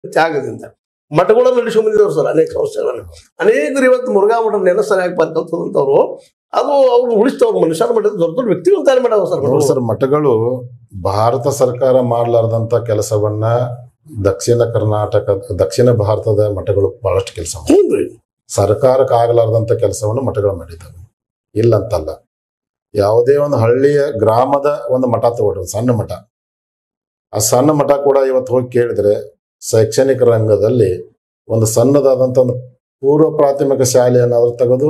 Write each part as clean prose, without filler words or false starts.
ತ್ಯಾಗದಿಂದ ಮಠಗಳನ್ನು ನಡೆಸುವ ಬಂದಿದ್ದವ್ರು ಸರ್ ಅನೇಕ ಸಂಸ್ಥೆಗಳನ್ನು. ಅನೇಕರು ಇವತ್ತು ಮುರುಘಾ ಮಠ ನೆನಸರಾಗಿ ಬರ್ತಕ್ಕಂಥವ್ರು ಅದು ಅವ್ರು ಉಳಿಸ್ತವ್ರು ಮನುಷ್ಯರ ಮಠದ ದೊಡ್ಡ ದೊಡ್ಡ ವ್ಯಕ್ತಿಗಳು ತಯಾರು ಮಾಡ್ಯಾವ ಸರ್. ಸರ್ ಮಠಗಳು ಭಾರತ ಸರ್ಕಾರ ಮಾಡಲಾರ್ದಂತ ಕೆಲಸವನ್ನ ದಕ್ಷಿಣ ಭಾರತದ ಮಠಗಳು ಬಹಳಷ್ಟು ಕೆಲಸ ಮಾಡಿದ್ವಿ. ಸರ್ಕಾರಕ್ಕೆ ಆಗಲಾರ್ದಂತ ಕೆಲಸವನ್ನು ಮಠಗಳು ಮಾಡಿದ್ದಾವೆ, ಇಲ್ಲಂತಲ್ಲ. ಯಾವುದೇ ಒಂದು ಹಳ್ಳಿಯ ಗ್ರಾಮದ ಒಂದು ಮಠ ತಗೊಳ್ರಿ, ಸಣ್ಣ ಮಠ. ಆ ಸಣ್ಣ ಮಠ ಕೂಡ ಇವತ್ತು ಹೋಗಿ ಕೇಳಿದ್ರೆ ಶೈಕ್ಷಣಿಕ ರಂಗದಲ್ಲಿ ಒಂದು ಸಣ್ಣದಾದಂಥ ಒಂದು ಪೂರ್ವ ಪ್ರಾಥಮಿಕ ಶಾಲೆಯನ್ನಾದ್ರೂ ತೆಗೆದು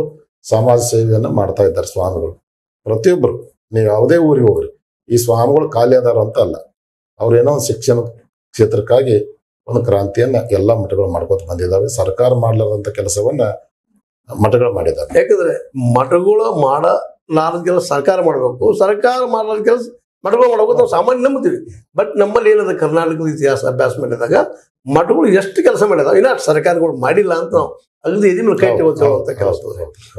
ಸಮಾಜ ಸೇವೆಯನ್ನು ಮಾಡ್ತಾ ಇದ್ದಾರೆ ಸ್ವಾಮಿಗಳು. ಪ್ರತಿಯೊಬ್ಬರು ನೀವು ಯಾವುದೇ ಊರಿಗೆ ಹೋಗ್ರಿ, ಈ ಸ್ವಾಮಿಗಳು ಖಾಲಿ ಅದಾರ ಅಂತ ಅಲ್ಲ, ಅವ್ರೇನೋ ಒಂದು ಶಿಕ್ಷಣ ಕ್ಷೇತ್ರಕ್ಕಾಗಿ ಒಂದು ಕ್ರಾಂತಿಯನ್ನ ಎಲ್ಲ ಮಠಗಳು ಮಾಡ್ಕೊತ ಬಂದಿದ್ದಾವೆ. ಸರ್ಕಾರ ಮಾಡ್ಲಾರ್ದಂತ ಕೆಲಸವನ್ನ ಮಠಗಳು ಮಾಡಿದ್ದಾರೆ. ಯಾಕಂದ್ರೆ ಮಠಗಳು ಮಾಡಲಾರದ ಕೆಲಸ ಸರ್ಕಾರ ಮಾಡಬೇಕು, ಸರ್ಕಾರ ಮಾಡಲಾರದ ಕೆಲಸ ಮಠಗಳು ಮಾಡಬೇಕು ನಾವು ಸಾಮಾನ್ಯ ನಂಬ್ತೀವಿ. ಬಟ್ ನಮ್ಮಲ್ಲಿ ಏನದ ಕರ್ನಾಟಕದ ಇತಿಹಾಸ ಅಭ್ಯಾಸ ಮಾಡಿದಾಗ ಮಠಗಳು ಎಷ್ಟು ಕೆಲಸ ಮಾಡಿದಾವೆ, ಇನ್ನ ಸರ್ಕಾರಗಳು ಮಾಡಿಲ್ಲ ಅಂತ ನಾವು ಅಗದಿ ಇದನ್ನು ಕೈ ತಗೋತ ಕೆಲಸ.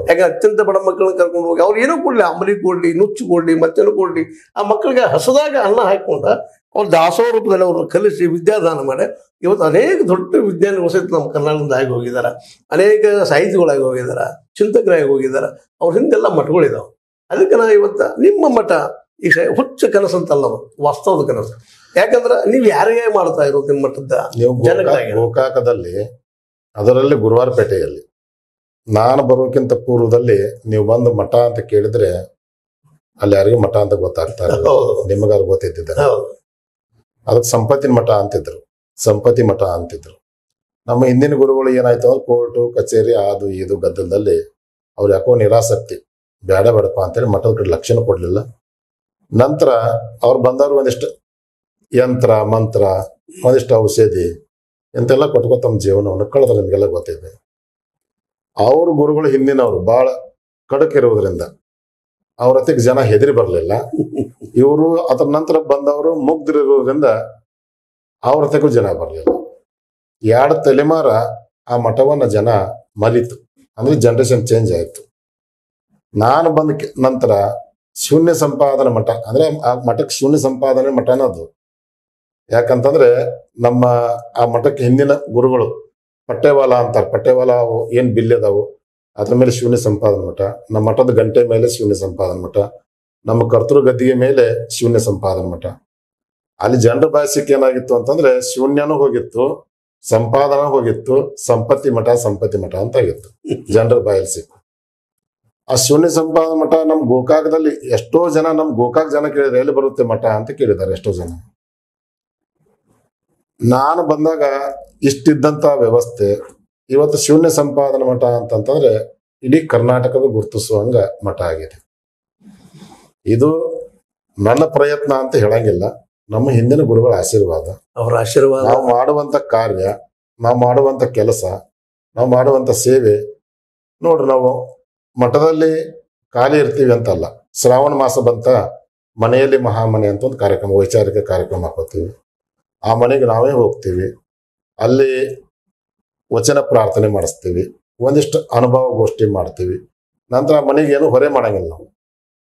ಯಾಕೆ ಅತ್ಯಂತ ಬಡ ಮಕ್ಕಳನ್ನ ಕರ್ಕೊಂಡು ಹೋಗಿ ಅವ್ರು ಏನೋ ಕೊಡ್ಲಿ, ಅಂಬಲಿ ಕೊಡ್ಲಿ, ನುಚ್ಚು ಕೊಡ್ಲಿ, ಮತ್ತೇನೋ ಕೊಡ್ಲಿ, ಆ ಮಕ್ಕಳಿಗೆ ಹಸದಾಗ ಅನ್ನ ಹಾಕೊಂಡ ಅವ್ರು ದಾಸೋಹ ರೂಪದಲ್ಲಿ ಅವ್ರನ್ನ ಕಲಿಸಿ ವಿದ್ಯಾದಾನ ಮಾಡಿ ಇವತ್ತು ಅನೇಕ ದೊಡ್ಡ ವಿಜ್ಞಾನಿಗಳು ಸಹಿತ ನಮ್ಮ ಕರ್ನಾಟಕದಿಂದ ಆಗಿ ಹೋಗಿದ್ದಾರೆ. ಅನೇಕ ಸಾಹಿತಿಗಳಾಗಿ ಹೋಗಿದ್ದಾರೆ, ಚಿಂತಕರಾಗಿ ಹೋಗಿದ್ದಾರೆ. ಅವ್ರ ಹಿಂದೆಲ್ಲ ಮಠಗಳಿದಾವೆ. ಅದಕ್ಕೆ ನಾ ಇವತ್ತು ನಿಮ್ಮ ಮಠ ಈಗ ಹುಚ್ಚ ಕನಸು ಅಂತಲ್ಲ, ವಾಸ್ತವದ ಕನಸು. ಯಾಕಂದ್ರೆ ನೀವು ಯಾರಿಗೆ ಮಾಡ್ತಾ ಇರೋದು ನಿಮ್ಮ ಮಠದ ನೀವು ಗೋಕಾಕದಲ್ಲಿ, ಅದರಲ್ಲಿ ಗುರುವಾರಪೇಟೆಯಲ್ಲಿ ನಾನು ಬರೋಕ್ಕಿಂತ ಪೂರ್ವದಲ್ಲಿ ನೀವು ಬಂದು ಮಠ ಅಂತ ಕೇಳಿದ್ರೆ ಅಲ್ಲಿ ಯಾರಿಗೂ ಮಠ ಅಂತ ಗೊತ್ತಾಗ್ತಾ ಇಲ್ಲ, ನಿಮಗಾದ್ರು ಗೊತ್ತಿದ್ದಿದ್ದಾರೆ. ಅದಕ್ಕೆ ಸಂಪತ್ತಿನ ಮಠ ಅಂತಿದ್ರು, ಸಂಪತ್ತಿ ಮಠ ಅಂತಿದ್ರು. ನಮ್ಮ ಹಿಂದಿನ ಗುರುಗಳು ಏನಾಯ್ತು ಅಂದ್ರೆ ಕೋರ್ಟು ಕಚೇರಿ ಅದು ಇದು ಗದ್ದಲದಲ್ಲಿ ಅವ್ರು ಯಾಕೋ ನಿರಾಸಕ್ತಿ, ಬೇಡ ಬೇಡಪ್ಪ ಅಂತೇಳಿ ಮಠದ ಕಡೆ ಲಕ್ಷಣ ಕೊಡ್ಲಿಲ್ಲ. ನಂತರ ಅವ್ರು ಬಂದವರು ಒಂದಿಷ್ಟು ಯಂತ್ರ ಮಂತ್ರ, ಒಂದಿಷ್ಟು ಔಷಧಿ ಎಂತೆಲ್ಲ ಕೊಟ್ಕೊ ತಮ್ಮ ಜೀವನವನ್ನು ಕಳೆದ್ರೆ ನಿಮಗೆಲ್ಲ ಗೊತ್ತಿದೆ. ಅವ್ರ ಗುರುಗಳು ಹಿಂದಿನವರು ಬಹಳ ಕಡಕ್ ಇರುವುದರಿಂದ ಅವ್ರ ಹತ್ತಿಗೆ ಜನ ಹೆದರಿ ಬರಲಿಲ್ಲ. ಇವರು ಅದರ ನಂತರ ಬಂದವರು ಮುಗ್ಧರಿರೋದ್ರಿಂದ ಅವ್ರ ಹತ್ತಿಗೂ ಜನ ಬರಲಿಲ್ಲ. ಎರಡು ತಲೆಮಾರ ಆ ಮಠವನ್ನ ಜನ ಮಲಿತು, ಅಂದ್ರೆ ಜನರೇಷನ್ ಚೇಂಜ್ ಆಯ್ತು. ನಾನು ಬಂದ ನಂತರ ಶೂನ್ಯ ಸಂಪಾದನೆ ಮಠ, ಅಂದ್ರೆ ಆ ಮಠಕ್ಕೆ ಶೂನ್ಯ ಸಂಪಾದನೆ ಮಠ ಅನ್ನೋದು. ಯಾಕಂತಂದ್ರೆ ನಮ್ಮ ಆ ಮಠಕ್ಕೆ ಹಿಂದಿನ ಗುರುಗಳು ಪಟ್ಟೆವಾಲ ಅಂತಾರೆ, ಪಟ್ಟೆವಾಲ ಏನ್ ಬಿಲ್ ಅದಾವು ಅದ್ರ ಮೇಲೆ ಶೂನ್ಯ ಸಂಪಾದನೆ ಮಠ, ನಮ್ಮ ಮಠದ ಗಂಟೆ ಮೇಲೆ ಶೂನ್ಯ ಸಂಪಾದನೆ ಮಠ, ನಮ್ಮ ಕರ್ತೃ ಗದ್ದಿಗೆ ಮೇಲೆ ಶೂನ್ಯ ಸಂಪಾದನೆ ಮಠ. ಅಲ್ಲಿ ಜನರ ಭಾಷೆಗೆ ಏನಾಗಿತ್ತು ಅಂತಂದ್ರೆ ಶೂನ್ಯನೂ ಹೋಗಿತ್ತು, ಸಂಪಾದನ ಹೋಗಿತ್ತು, ಸಂಪತ್ತಿ ಮಠ ಅಂತ ಆಗಿತ್ತು ಜನರ ಬಾಯಲ್ಲಿ ಸಿಕ್ಕು. ಆ ಶೂನ್ಯ ಸಂಪಾದನ ಮಠ ನಮ್ ಗೋಕಾಕದಲ್ಲಿ ಎಷ್ಟೋ ಜನ, ನಮ್ ಗೋಕಾಕ್ ಜನ ಕೇಳಿದ್ರೆ ಎಲ್ಲಿ ಬರುತ್ತೆ ಮಠ ಅಂತ ಕೇಳಿದ್ದಾರೆ ಎಷ್ಟೋ ಜನ. ನಾನು ಬಂದಾಗ ಇಷ್ಟಿದ್ದಂತ ವ್ಯವಸ್ಥೆ ಇವತ್ತು ಶೂನ್ಯ ಸಂಪಾದನ ಮಠ ಅಂತಂತಂದ್ರೆ ಇಡೀ ಕರ್ನಾಟಕದ ಗುರುತಿಸುವಂಗ ಮಠ ಆಗಿದೆ. ಇದು ನನ್ನ ಪ್ರಯತ್ನ ಅಂತ ಹೇಳಂಗಿಲ್ಲ, ನಮ್ಮ ಹಿಂದಿನ ಗುರುಗಳ ಆಶೀರ್ವಾದ. ಅವರ ಆಶೀರ್ವಾದ. ನಾವು ಮಾಡುವಂತ ಕಾರ್ಯ, ನಾವು ಮಾಡುವಂತ ಕೆಲಸ, ನಾವು ಮಾಡುವಂತ ಸೇವೆ ನೋಡ್ರಿ. ನಾವು ಮಠದಲ್ಲಿ ಖಾಲಿ ಇರ್ತೀವಿ ಅಂತಲ್ಲ, ಶ್ರಾವಣ ಮಾಸ ಬಂತ ಮನೆಯಲ್ಲಿ ಮಹಾಮನೆ ಅಂತ ಒಂದು ಕಾರ್ಯಕ್ರಮ, ವೈಚಾರಿಕ ಕಾರ್ಯಕ್ರಮ ಹಾಕೋತೀವಿ. ಆ ಮನೆಗೆ ನಾವೇ ಹೋಗ್ತೀವಿ, ಅಲ್ಲಿ ವಚನ ಪ್ರಾರ್ಥನೆ ಮಾಡಿಸ್ತೀವಿ, ಒಂದಿಷ್ಟು ಅನುಭವ ಗೋಷ್ಠಿ ಮಾಡ್ತೀವಿ. ನಂತರ ಆ ಮನೆಗೆ ಏನು ಹೊರೆ ಮಾಡಂಗಿಲ್ಲ. ನಾವು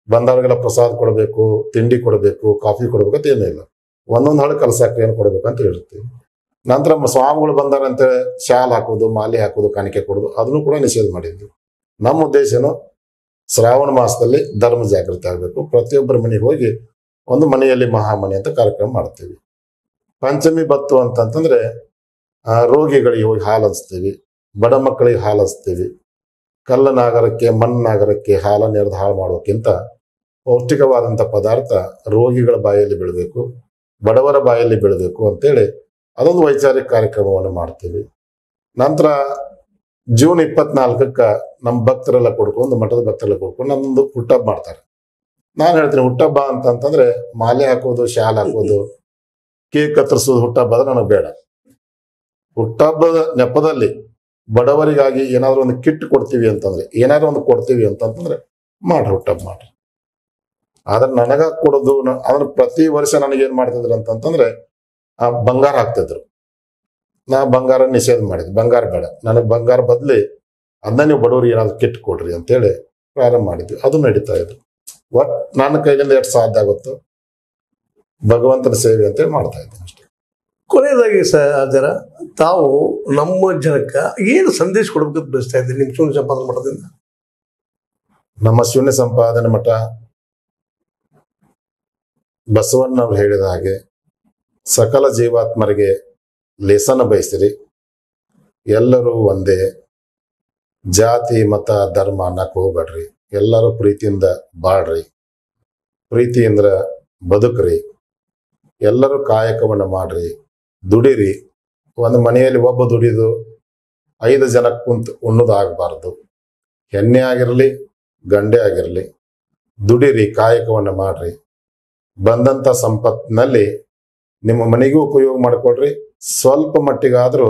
ಬಂದವ್ರಿಗೆಲ್ಲ ಪ್ರಸಾದ ಕೊಡಬೇಕು, ತಿಂಡಿ ಕೊಡಬೇಕು, ಕಾಫಿ ಕೊಡ್ಬೇಕು ಅಂತ ಏನೂ ಇಲ್ಲ. ಒಂದೊಂದು ಹಳೆ ಕಲ್ಸಕ್ಕೆ ಏನು ಕೊಡ್ಬೇಕಂತ ಹೇಳಿರ್ತೀವಿ. ನಂತರ ಸ್ವಾಮಿಗಳು ಬಂದಾರಂತೆ ಶಾಲ್ ಹಾಕೋದು, ಮಾಲೆ ಹಾಕೋದು, ಕಾಣಿಕೆ ಕೊಡೋದು ಅದನ್ನು ಕೂಡ ನಿಷೇಧ ಮಾಡಿದ್ವಿ. ನಮ್ಮ ಉದ್ದೇಶನು ಶ್ರಾವಣ ಮಾಸದಲ್ಲಿ ಧರ್ಮ ಜಾಗೃತಿ ಆಗಬೇಕು. ಪ್ರತಿಯೊಬ್ಬರ ಮನೆಗೆ ಹೋಗಿ ಒಂದು ಮನೆಯಲ್ಲಿ ಮಹಾಮನೆ ಅಂತ ಕಾರ್ಯಕ್ರಮ ಮಾಡ್ತೀವಿ. ಪಂಚಮಿ ಬತ್ತು ಅಂತಂತಂದ್ರೆ ರೋಗಿಗಳಿಗೆ ಹೋಗಿ ಹಾಲು ಹಂಚ್ತೀವಿ, ಬಡ ಮಕ್ಕಳಿಗೆ ಹಾಲು ಹಂಚ್ತೀವಿ. ಕಲ್ಲ ನಾಗರಕ್ಕೆ ಮಣ್ಣು ನಾಗರಕ್ಕೆ ಹಾಲನ್ನು ಎರೆದು ಹಾಳು ಮಾಡೋಕ್ಕಿಂತ ಪೌಷ್ಟಿಕವಾದಂಥ ಪದಾರ್ಥ ರೋಗಿಗಳ ಬಾಯಲ್ಲಿ ಬೀಳಬೇಕು, ಬಡವರ ಬಾಯಲ್ಲಿ ಬೀಳಬೇಕು ಅಂತೇಳಿ ಅದೊಂದು ವೈಚಾರಿಕ ಕಾರ್ಯಕ್ರಮವನ್ನು ಮಾಡ್ತೀವಿ. ನಂತರ ಜೂನ್ 24ಕ್ಕ ನಮ್ಮ ಭಕ್ತರೆಲ್ಲ ಕೊಡ್ಕೊಂಡು, ಮಠದ ಭಕ್ತರೆಲ್ಲ ಕೊಡ್ಕೊಂಡು ನಮ್ಮೊಂದು ಹುಟ್ಟಹಬ್ಬ ಮಾಡ್ತಾರೆ. ನಾನು ಹೇಳ್ತೀನಿ ಹುಟ್ಟಹಬ್ಬ ಅಂತಂತಂದ್ರೆ ಮಾಲೆ ಹಾಕೋದು, ಶಾಲ್ ಹಾಕೋದು, ಕೇಕ್ ಕತ್ತರಿಸೋದು ಹುಟ್ಟಹಬ್ಬ ಅದು ನನಗೆ ಬೇಡ. ಹುಟ್ಟಹಬ್ಬದ ನೆಪದಲ್ಲಿ ಬಡವರಿಗಾಗಿ ಏನಾದ್ರು ಒಂದು ಕಿಟ್ ಕೊಡ್ತೀವಿ ಅಂತಂದ್ರೆ, ಏನಾದ್ರು ಒಂದು ಕೊಡ್ತೀವಿ ಅಂತಂತಂದ್ರೆ ಮಾಡ್ರಿ, ಹುಟ್ಟಹಬ್ಬ ಮಾಡ್ರಿ. ಆದ್ರೆ ನನಗ ಕೊಡೋದು, ಅದನ್ನ ಪ್ರತಿ ವರ್ಷ ನನಗೇನ್ ಮಾಡ್ತಿದ್ರು ಅಂತಂತಂದ್ರೆ ಬಂಗಾರ ಹಾಕ್ತಿದ್ರು. ನಾ ಬಂಗಾರ ನಿಷೇಧ ಮಾಡಿದ್ವಿ, ಬಂಗಾರ ಬೇಡ, ನನಗೆ ಬಂಗಾರ ಬದ್ಲಿ ಅದನ್ನ ನೀವು ಬಡವರಿಗೆ ಏನಾದ್ರು ಕಿಟ್ ಕೊಡ್ರಿ ಅಂತೇಳಿ ಪ್ರಾರಂಭ ಮಾಡಿದ್ವಿ. ಅದು ನಡೀತಾ ಇದ್ರು. ಒಟ್ ನನ್ನ ಕೈಲಿಂದ ಎಷ್ಟು ಸಾಧ್ಯ ಆಗುತ್ತೋ ಭಗವಂತನ ಸೇವೆ ಅಂತೇಳಿ ಮಾಡ್ತಾ ಇದ್ದೀನಿ ಅಷ್ಟೇ. ಕೊನೆಯದಾಗಿ ಸರ್ ತಾವು ನಮ್ಮ ಜನಕ್ಕೆ ಏನು ಸಂದೇಶ ಕೊಡ್ಬೇಕಂತ ಬಯಸ್ತಾ ಇದ್ದೀರಿ ನಿಮ್ಮ ಶೂನ್ಯ ಸಂಪಾದನೆ ಮಠದಿಂದ? ನಮ್ಮ ಶೂನ್ಯ ಸಂಪಾದನೆ ಮಠ ಬಸವಣ್ಣವ್ರು ಹೇಳಿದ ಹಾಗೆ ಸಕಲ ಜೀವಾತ್ಮರಿಗೆ ಲೇಸನ ಬಯಸಿರಿ, ಎಲ್ಲರೂ ಒಂದೇ, ಜಾತಿ ಮತ ಧರ್ಮ ಅನ್ನಕ್ಕೆ ಹೋಗ್ಬೇಡ್ರಿ, ಎಲ್ಲರೂ ಪ್ರೀತಿಯಿಂದ ಬಾಳ್ರಿ, ಪ್ರೀತಿಯಿಂದ ಬದುಕ್ರಿ, ಎಲ್ಲರೂ ಕಾಯಕವನ್ನು ಮಾಡ್ರಿ, ದುಡಿರಿ. ಒಂದು ಮನೆಯಲ್ಲಿ ಒಬ್ಬ ದುಡಿದು 5 ಜನ ಕುಂತು ಉಣ್ಣೋದಾಗಬಾರ್ದು. ಹೆಣ್ಣೆ ಆಗಿರಲಿ ಗಂಡೆ ಆಗಿರಲಿ ದುಡಿರಿ, ಕಾಯಕವನ್ನು ಮಾಡ್ರಿ. ಬಂದಂತ ಸಂಪತ್ತಿನಲ್ಲಿ ನಿಮ್ಮ ಮನೆಗೂ ಉಪಯೋಗ ಮಾಡಿಕೊಡ್ರಿ, ಸ್ವಲ್ಪ ಮಟ್ಟಿಗಾದ್ರೂ